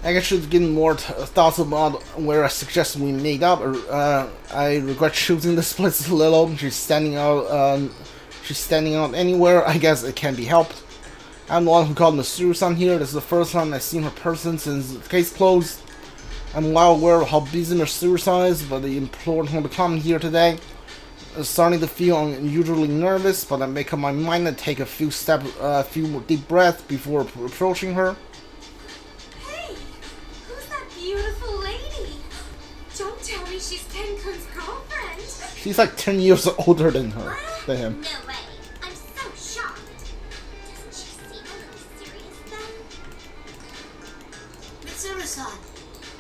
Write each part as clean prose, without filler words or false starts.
I guess should get more thoughts about where I suggest we meet up. I regret choosing this place a little. She's standing out. She's standing out anywhere. I guess it can be helped. I'm the one who called Mitsuru-san here. This is the first time I've seen her person since the case closed. I'm well aware of how busy Mitsuru-san is, but I implored her to come here today. I'm starting to feel unusually nervous, but I make up my mind and take a few deep breaths before approaching her. Hey, who's that beautiful lady? Don't tell me she's Kenkun's girlfriend. She's like 10 years older than him. No way. I'm so shocked. Doesn't she seem a little serious then? Mitsuru-san,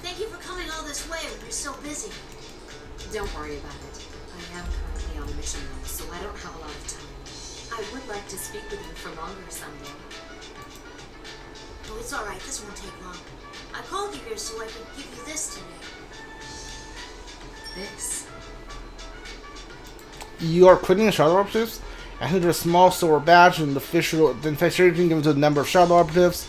thank you for coming all this way when you're so busy. Don't worry about it. I am currently on a mission now, so I don't have a lot of time. I would like to speak with you for longer someday. Oh, it's alright. This won't take long. I called you here so I could give you this today. This? You are quitting the Shadow Operatives? I handed a small silver badge and the official identification given to the number of Shadow Operatives.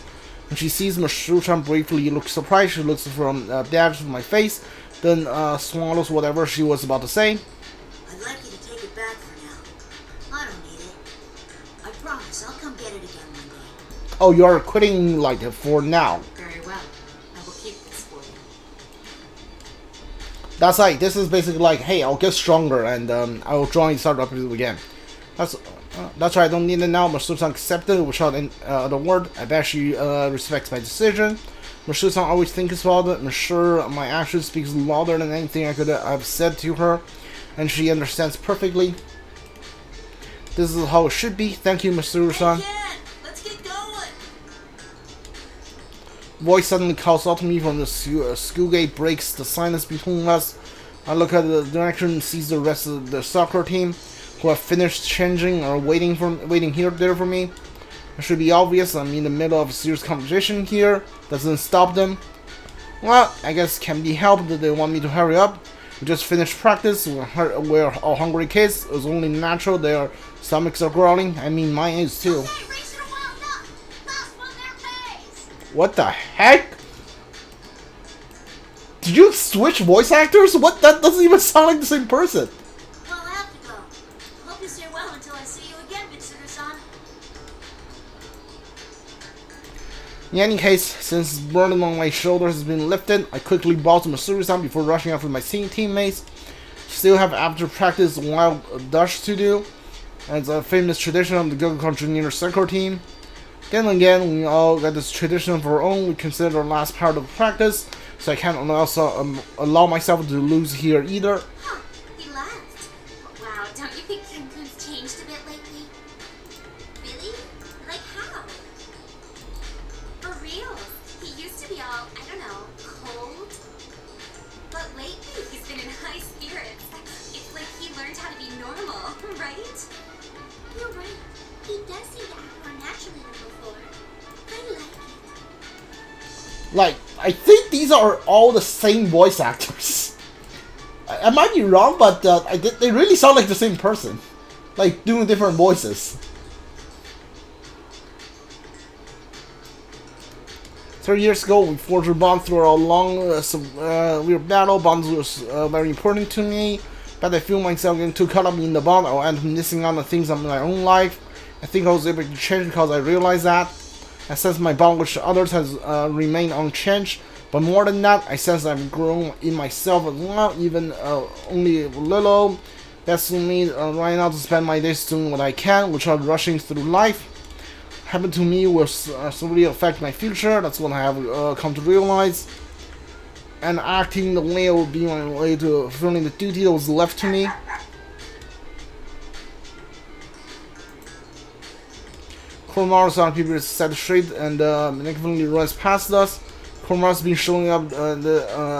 When she sees Mitsuru-chan briefly looks surprised, she looks from badge to my face, then swallows whatever she was about to say. I'd like you to take it back for now. I don't need it. I promise I'll come get it again one day. Oh, you are quitting like for now. Very well. I will keep this for you. That's like, this is basically like, hey, I'll get stronger and I will join Shadow Operatives again. That's why I don't need it now. Mitsuru-san accepted it without the word. I bet she respects my decision. Mitsuru-san always thinks about it. I'm sure my action speaks louder than anything I could have said to her, and she understands perfectly. This is how it should be. Thank you, Mitsuru-san. Hey, let's get going. Voice suddenly calls out to me from the school gate, breaks the silence between us. I look at the direction and see the rest of the soccer team, who have finished changing or waiting there for me. It should be obvious I'm in the middle of a serious competition here. Doesn't stop them. Well, I guess it can be helped that they want me to hurry up. We just finished practice. We're all hungry kids. It's only natural their stomachs are growling. I mean, mine is too. Okay, race to the wild duck. Last one their face. What the heck? Did you switch voice actors? What? That doesn't even sound like the same person. Well, I have to go. Hope you stay well until I see you again, Mitsuru-san. In any case, since the burden on my shoulders has been lifted, I quickly bow to Mitsuru-san before rushing off with my teammates. Still have after practice a wild dash to do, as a famous tradition of the Goku Junior Soccer team. Then again, we all got this tradition of our own. We consider our last part of practice, so I can't also allow myself to lose here either. Huh, he left. Wow, don't you think Kenkun's changed a bit lately? Really? Like how? For real. He used to be all, I don't know, cold. But lately he's been in high spirits. It's like he learned how to be normal, right? You're right. He does seem to act more naturally than before. I like it. Like, I think these are all the same voice actors. I might be wrong, but they really sound like the same person. Like, doing different voices. 3 years ago, we forged a bond through our long, weird battle. Bonds was very important to me, but I feel myself getting too caught up in the bond. I'll end up missing out on things of my own life. I think I was able to change because I realized that. I sense my bond with others has remained unchanged, but more than that, I sense I've grown in myself as well, even only a little. That's me right now to spend my days doing what I can, without rushing through life. Happened to me will slowly affect my future. That's what I have come to realize. And acting the way will be my way to fulfilling the duty that was left to me. Komaru-san people set straight and manipulatively runs past us. Komaru's been showing up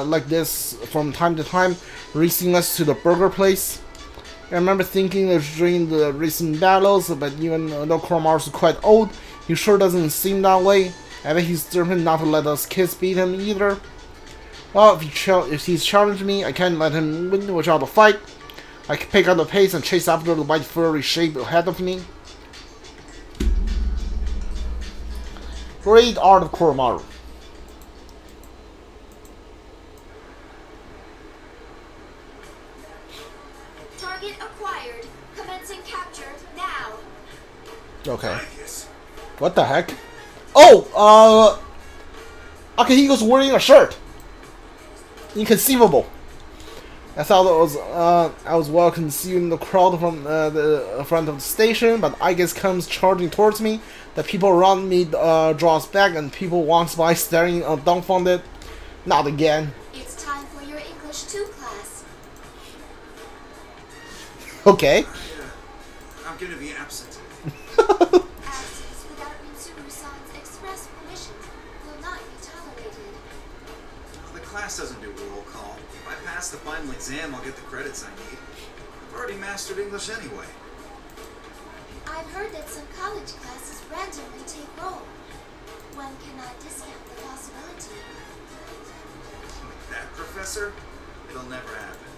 like this from time to time, racing us to the burger place. I remember thinking that during the recent battles, but even though Komaru's quite old, he sure doesn't seem that way. I bet he's determined not to let us kids beat him either. Well, if he's challenged me, I can't let him win without a fight. I can pick up the pace and chase after the white furry shape ahead of me. Great art of Komaru. What the heck? Oh, Akihiko's wearing a shirt. Inconceivable. I thought I was welcome to see you in the crowd from the front of the station, but I guess comes charging towards me. The people around me draws back, and people walks by staring dumbfounded. Not again. It's time for your English 2 class. Okay. I'm gonna be absent. Absence without Mitsuru-san's express permission will not be tolerated. The class doesn't do roll call. If I pass the final exam, I'll get the credits I need. I've already mastered English anyway. I've heard that some college classes randomly take roll. One cannot discount the possibility. Like that, Professor? It'll never happen.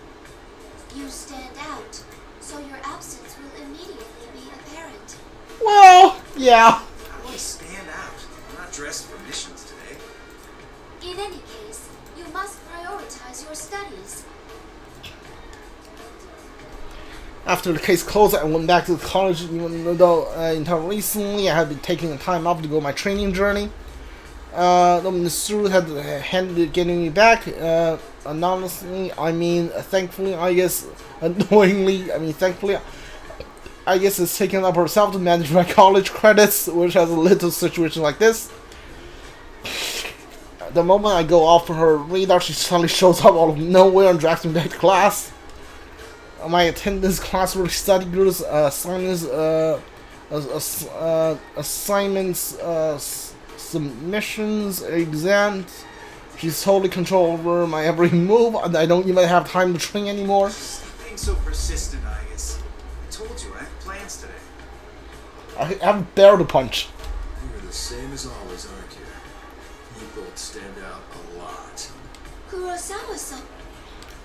You stand out, so your absence will immediately be apparent. Well, yeah. How do I stand out? I'm not dressed for missions today. In any case, you must prioritize your studies. After the case closed, I went back to college, even though until recently I had been taking time off to go on my training journey. Mitsuru had handed getting me back. Anonymously, thankfully, I guess, annoyingly, thankfully, I guess it's taken up herself to manage my college credits, which has a little situation like this. The moment I go off her radar, she suddenly shows up out of nowhere and drags me back to class. My attendance, classwork, study groups, assignments, submissions, exams. She's totally control over my every move, and I don't even have time to train anymore. Stop being so persistent, Agus. I told you, I have plans today. I have a bear to punch. You're the same as always, aren't you? You both stand out a lot. Kurosawa-san.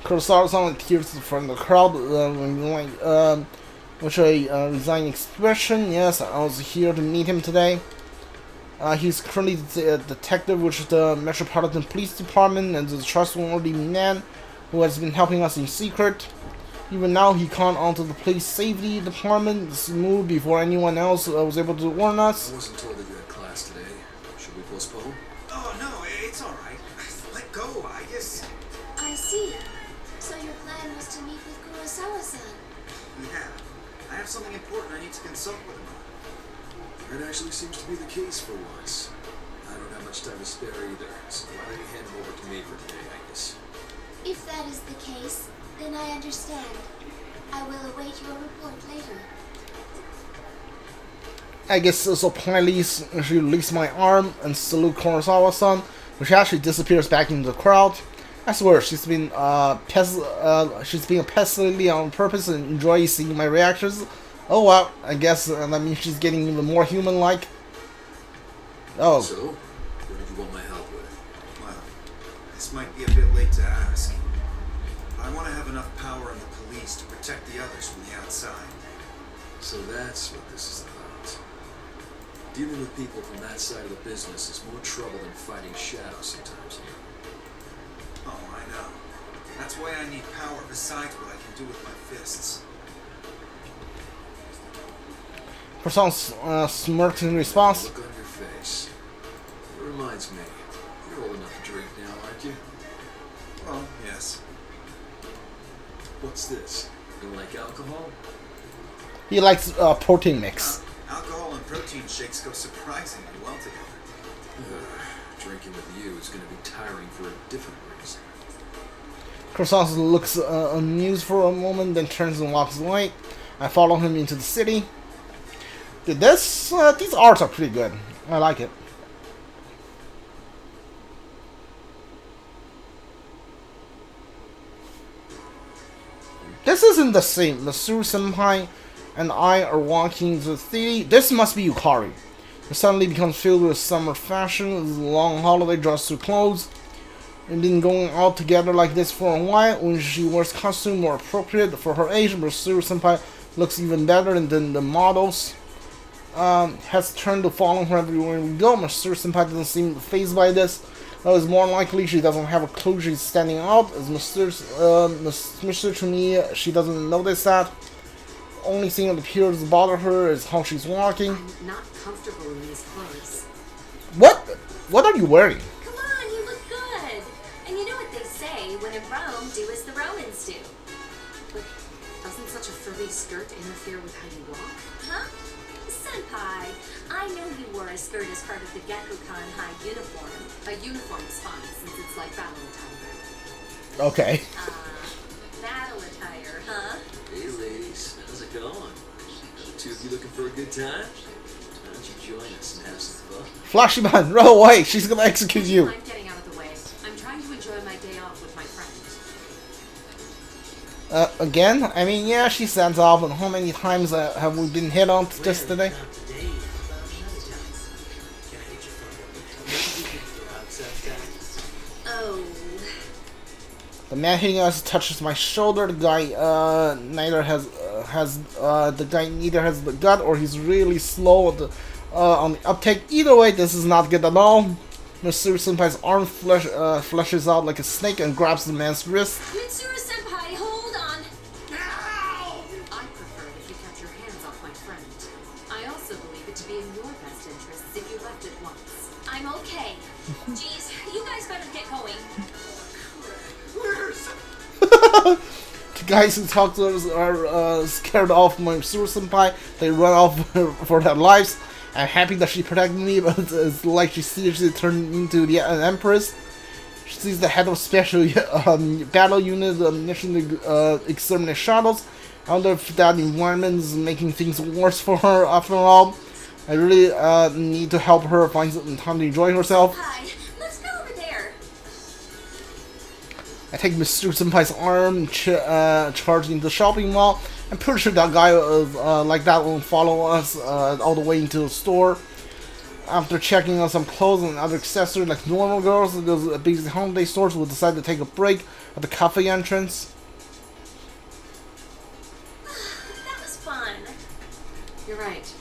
Kurosawa-san appears from the crowd, with a resigned expression. Yes, I was here to meet him today. He's currently the detective with the Metropolitan Police Department and is a trustworthy man who has been helping us in secret. Even now, he called onto the police safety department this move before anyone else was able to warn us. I wasn't told that you had class today. Should we postpone? Oh, no, it's alright. Let go, Agus. I see. So your plan was to meet with Kurosawa-san. Yeah, I have something important I need to consult with him on. That actually seems to be the case for once. I don't have much time to spare either, so why don't you hand him over to me for today, Agus? If that is the case, then I understand. I will await your report later. I guess so politely she released my arm and salute Kurosawa-san, which actually disappears back into the crowd. I swear, she's being pestily on purpose and enjoys seeing my reactions. Oh well, I guess that means she's getting even more human-like. Oh. So, what did you want my help with? Well, this might be a bit late to ask. I want to have enough power in the police to protect the others from the outside. So that's what this is about. Dealing with people from that side of the business is more trouble than fighting Shadow sometimes. Oh, I know. That's why I need power besides what I can do with my fists. Kurosawa smirked in response. Look on your face. It reminds me, you're old enough to drink now, aren't you? Well, yes. What's this? You like alcohol? He likes protein mix. Alcohol and protein shakes go surprisingly well together. Drinking with you is going to be tiring for a different reason. Kurosawa looks amused for a moment, then turns and walks away. I follow him into the city. Dude, these arts are pretty good. I like it. This isn't the same. Mitsuru-senpai and I are walking to the city. This must be Yukari. It suddenly becomes filled with summer fashion. It's a long holiday dress to clothes. We've been going out together like this for a while. When she wears costume more appropriate for her age, Mitsuru-senpai looks even better than the models. Has turned to follow her everywhere we go. Mitsuru-senpai doesn't seem fazed by this. It's more likely she doesn't have a clue she's standing out. As Mr. to me, she doesn't notice that. only thing that appears to bother her is how she's walking. I'm not comfortable in these clothes. What? What are you wearing? Come on, you look good. And you know what they say, when in Rome, do as the Romans do. But doesn't such a frilly skirt interfere with how you walk? Huh? Senpai, I knew you wore a skirt as part of the Gekukan High uniform. A uniform is fine, since it's like battle attire. Okay. Battle attire, huh? Hey ladies, how's it going? You two of you looking for a good time? Why don't you join us and have some fun? Flashy man, run away! She's gonna execute you. I'm getting out of the way. I'm trying to enjoy my day off with my friends. Again? I mean, yeah, she stands off, and how many times have we been hit on just today? Not today, about another time. Can I get your phone number? Maybe we can go out sometime. Oh. The man hitting us touches my shoulder. The guy neither has the gut, or he's really slow on the uptake. Either way, this is not good at all. Mitsuru Senpai's arm flushes out like a snake and grabs the man's wrist. Mitsuru Senpai, hold on. I prefer it if you kept your hands off my friend. I also believe it to be in your best interests if you left it once. I'm okay. Jeez, you guys better get going. The guys who talk to us are scared off my Mitsuru Senpai. They run off for their lives. I'm happy that she protected me, but it's like she seriously turned into an empress. She sees the head of special battle unit mission to exterminate shadows. I wonder if that environment is making things worse for her after all. I really need to help her find some time to enjoy herself. Hi, let's go over there. I take Mr. Senpai's arm, charge into the shopping mall. I'm pretty sure that guy like that will follow us all the way into the store. After checking out some clothes and other accessories like normal girls at those busy holiday stores, we'll decide to take a break at the cafe entrance. That was fun. You're right.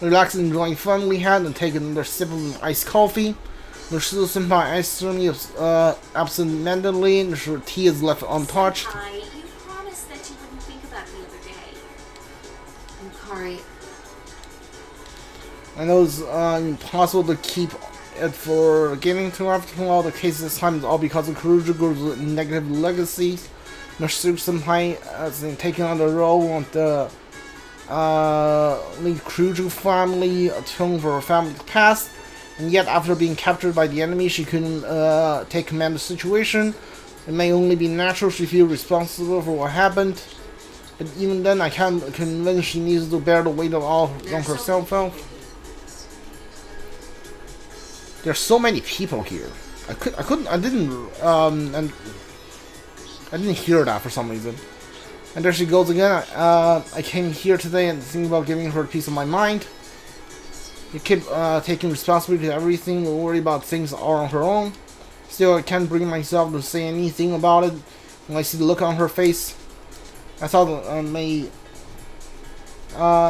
Relaxing, enjoying fun we had, and taking another sip of iced coffee. Mr. Senpai iced me absent-mindedly, and her tea is left untouched. Senpai, you promised that you wouldn't think about the other day. Yukari, I know it's impossible to keep it for getting to after all. The case this time is all because of Kuruju's negative legacies. Mr. Senpai has been taking on the role of the lead Kuruju family, atoning for her family's past. And yet, after being captured by the enemy, she couldn't take command of the situation. It may only be natural she feels responsible for what happened. But even then, I can't convince she needs to bear the weight of all on herself. There's so many people here. I didn't hear that for some reason. And there she goes again. I came here today and thinking about giving her a piece of my mind. You keep taking responsibility for everything, don't worry about things all on her own. Still, I can't bring myself to say anything about it when I see the look on her face. I thought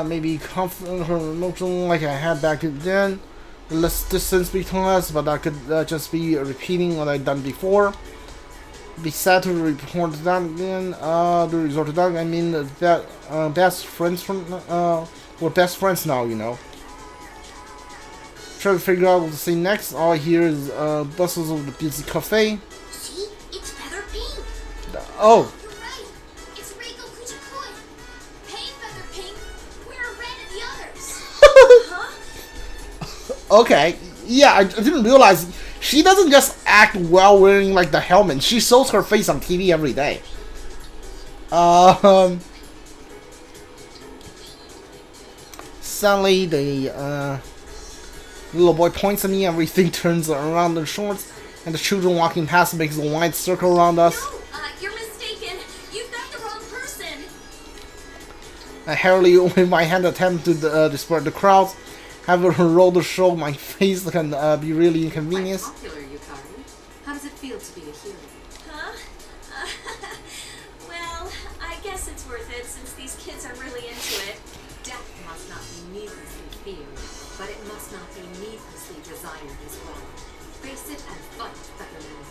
maybe comfort her emotion like I had back then. Less distance between us, but that could just be repeating what I'd done before. It'd be sad to report that again. To resort to that, I mean, that best friends we're best friends now, you know. Try to figure out what to say next. All I hear is bustles of the busy cafe. See? It's feather pink. Oh, You're right. It's Reiko Kuchikui. Hey, Feather Pink. We're red and the others. Huh? okay. Yeah, I didn't realize she doesn't just act well wearing like the helmet. She shows her face on TV every day. Suddenly, the little boy points at me, everything turns around the shorts, and the children walking past makes a wide circle around us. No, you're mistaken. You've got the wrong person. I hurriedly wave my hand attempt to disperse the crowds. Having her roll to show my face can be really inconvenient. quite popular, Yukari. How does it feel to be a hero? Huh? Well, I guess it's worth it since these kids are really into it. Death must not be needlessly feared, but it must not be needlessly desired as well. Face it and fight, Featherman.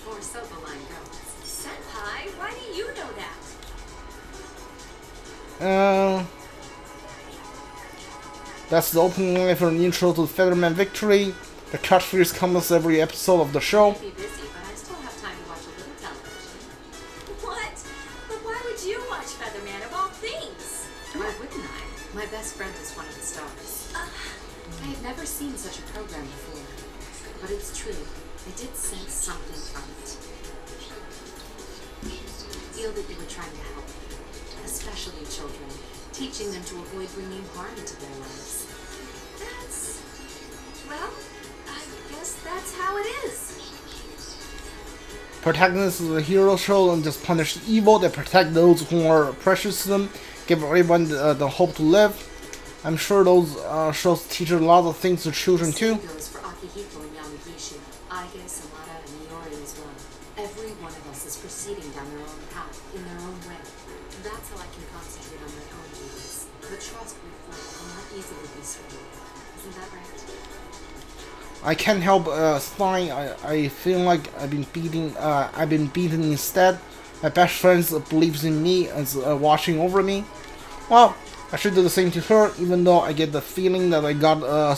Or so the line goes. Senpai, why do you know that? That's the opening line for an intro to Featherman Victory. The catchphrase comes every episode of the show. I may be busy, but I still have time to watch a little television. What? But why would you watch Featherman of all things? Why wouldn't I? My best friend is one of the stars. I had never seen such a program before, but it's true. I did sense something from it. Feel that you were trying to help, especially children, teaching them to avoid bringing harm into their lives. That's... well, I guess that's how it is. Protagonist is a hero show and just punish evil. They protect those who are precious to them, give everyone the hope to live. I'm sure those shows teach a lot of things to children too. Same goes for Akihiko and Yamagishi, Aige, Samara, and Miori as well. Every one of us is proceeding down their own path, in their own way. That's how I can concentrate on my own duties. The trust we form will not easily be swayed. Isn't that right? I can't help sighing. I feel like I've been beaten instead. My best friend believes in me and is watching over me. Well, I should do the same to her, even though I get the feeling that I got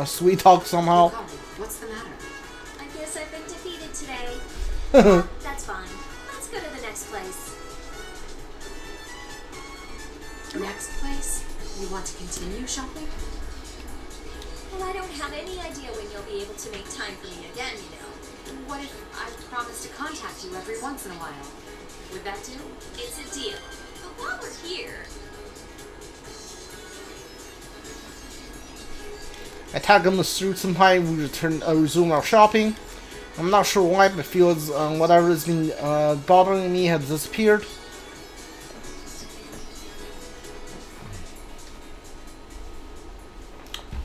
sweet talk somehow. Yukari, what's the matter? I guess I've been defeated today. Well, that's fine. Let's go to the next place. Next place? You want to continue shopping? Well, I don't have any idea when you'll be able to make time for me again, you know. What if I promise to contact you every once in a while? Would that do? It's a deal. But while we're here... I tag him the Mitsuru senpai. We resume our shopping. I'm not sure why, but feels whatever has been bothering me has disappeared.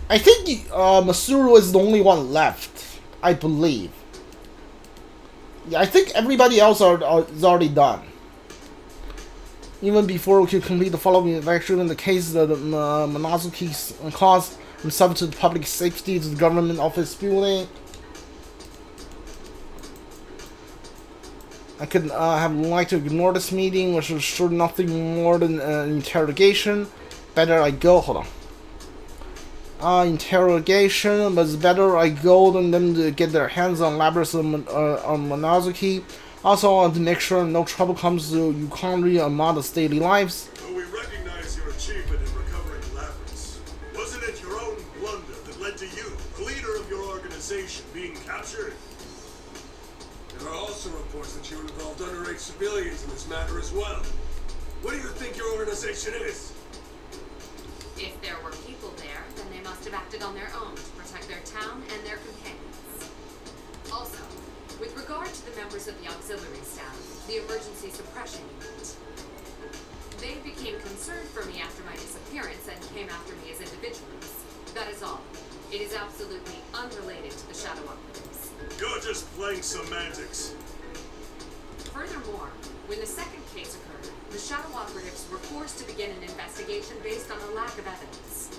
I think Mitsuru is the only one left, I believe. Yeah, I think everybody else is already done. Even before we could complete the following election, in the case that Minazuki's cause from subject to the public safety to the government office building. I could have liked to ignore this meeting, which was sure nothing more than an interrogation. Better I go. Hold on. Interrogation, but it's better I go than them to get their hands on Labras on Minazuki. Also, I want to make sure no trouble comes to Yukari and Amada's daily lives. Well, we recognize your achievement in recovering Labras. Wasn't it your own blunder that led to you, the leader of your organization, being captured? There are also reports that you involved underage civilians in this matter as well. What do you think your organization is? If there were people there, then they must have acted on their own to protect their town and their companions. Also, with regard to the members of the auxiliary staff, the emergency suppression unit, they became concerned for me after my disappearance and came after me as individuals. That is all. It is absolutely unrelated to the Shadow Operatives. You're just playing semantics. Furthermore, when the second case occurred, the Shadow Operatives were forced to begin an investigation based on a lack of evidence.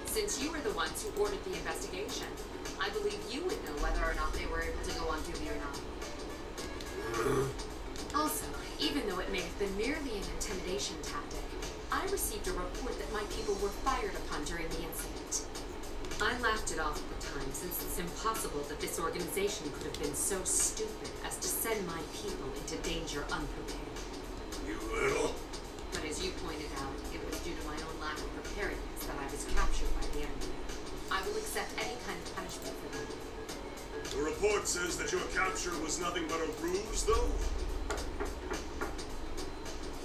Since you were the ones who ordered the investigation, I believe you would know whether or not they were able to go on duty or not. Also, even though it may have been merely an intimidation tactic, I received a report that my people were fired upon during the incident. I laughed it off at the time, since it's impossible that this organization could have been so stupid as to send my people into danger unprepared. You little... But as you pointed out, it was due to my own lack of preparedness that I was captured by the enemy. I will accept any kind of punishment for that. The report says that your capture was nothing but a ruse, though?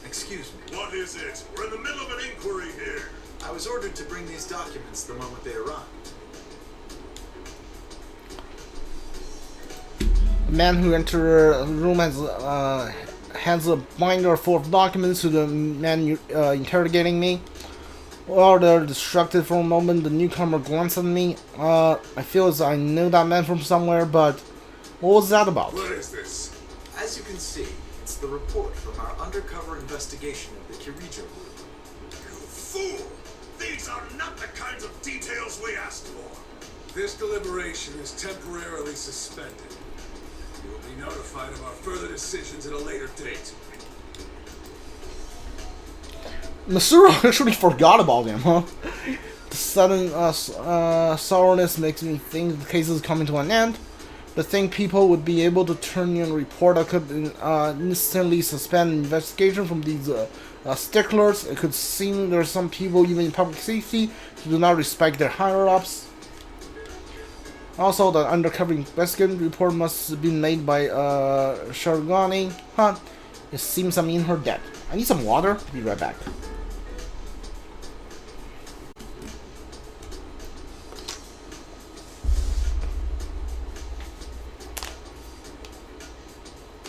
Excuse me. What is it? We're in the middle of an inquiry here. I was ordered to bring these documents the moment they arrived. The man who entered the room hands a binder full of documents to the man interrogating me. While they're distracted for a moment, the newcomer glances at me. I feel as I know that man from somewhere, but what was that about? What is this? As you can see, it's the report from our undercover investigation of the Kirijo group. You fool! These are not the kinds of details we asked for. This deliberation is temporarily suspended. You will be notified of our further decisions at a later date. Mitsuru actually forgot about him, huh? The sudden sourness makes me think the case is coming to an end. The think people would be able to turn in a report that could instantly suspend investigation from these sticklers. It could seem there are some people, even in public safety, who do not respect their higher-ups. Also, the undercover investigation report must have been made by Shargani. Huh? It seems I'm in her debt. I need some water. Be right back.